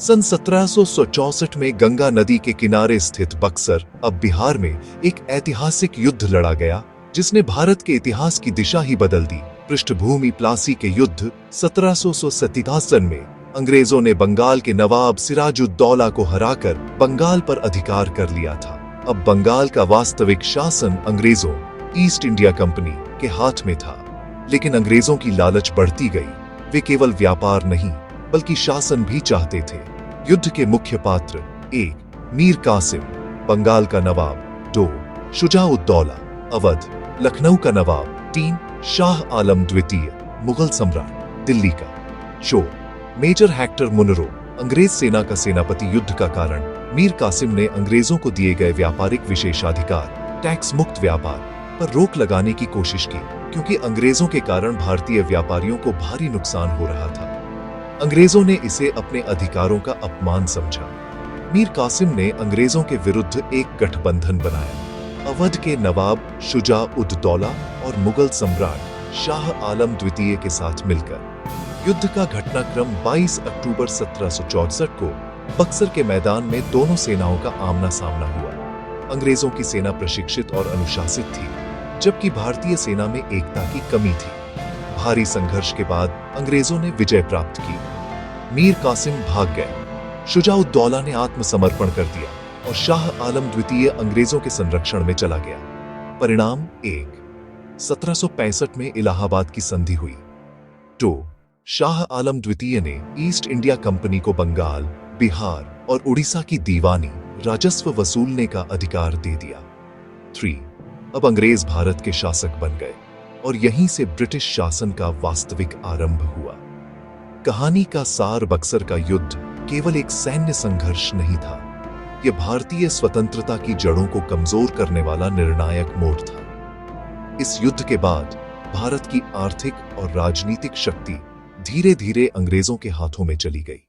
सन 1764 में गंगा नदी के किनारे स्थित बक्सर, अब बिहार में, एक ऐतिहासिक युद्ध लड़ा गया जिसने भारत के इतिहास की दिशा ही बदल दी। पृष्ठभूमि प्लासी के युद्ध 1787 में अंग्रेजों ने बंगाल के नवाब सिराजुद्दौला को हराकर बंगाल पर अधिकार कर लिया था। अब बंगाल का वास्तविक शासन अंग्रेजों, ईस्ट इंडिया कंपनी के हाथ में था। लेकिन अंग्रेजों की लालच बढ़ती गई। वे केवल व्यापार नहीं बल्कि शासन भी चाहते थे। युद्ध के मुख्य पात्र 1. मीर कासिम, बंगाल का नवाब। 2. शुजाउद्दौला, अवध, लखनऊ का नवाब। 3. शाह आलम द्वितीय, मुगल सम्राट, दिल्ली का। 4. मेजर हेक्टर मुनरो, अंग्रेज सेना का सेनापति। युद्ध का कारण: मीर कासिम ने अंग्रेजों को दिए गए व्यापारिक विशेषाधिकार, टैक्स मुक्त व्यापार पर रोक लगाने की कोशिश की, क्योंकि अंग्रेजों के कारण भारतीय व्यापारियों को भारी नुकसान हो रहा था। अंग्रेजों ने इसे अपने अधिकारों का अपमान समझा। मीर कासिम ने अंग्रेजों के विरुद्ध एक गठबंधन बनाया, अवध के नवाब शुजा-उद-दौला और मुगल सम्राट शाह आलम द्वितीय के साथ मिलकर। युद्ध का घटनाक्रम 22 अक्टूबर 1764 को बक्सर के मैदान में दोनों सेनाओं का आमना सामना हुआ। अंग्रेजों की सेना प्रशिक्षित और अनुशासित थी, जबकि भारतीय सेना में एकता की कमी थी। भारी संघर्ष के बाद अंग्रेजों ने विजय प्राप्त की। मीर कासिम भाग गए, शुजाउद्दौला ने आत्मसमर्पण कर दिया और शाह आलम द्वितीय अंग्रेजों के संरक्षण में चला गया। परिणाम: 1. 1765 में इलाहाबाद की संधि हुई। 2. शाह आलम द्वितीय ने ईस्ट इंडिया कंपनी को बंगाल, बिहार और उड़ीसा की दीवानी, राजस्व वसूलने का अधिकार दे दिया। 3. अब अंग्रेज भारत के शासक बन गए और यहीं से ब्रिटिश शासन का वास्तविक आरंभ हुआ। कहानी का सार: बक्सर का युद्ध केवल एक सैन्य संघर्ष नहीं था, यह भारतीय स्वतंत्रता की जड़ों को कमजोर करने वाला निर्णायक मोड़ था। इस युद्ध के बाद भारत की आर्थिक और राजनीतिक शक्ति धीरे धीरे अंग्रेजों के हाथों में चली गई।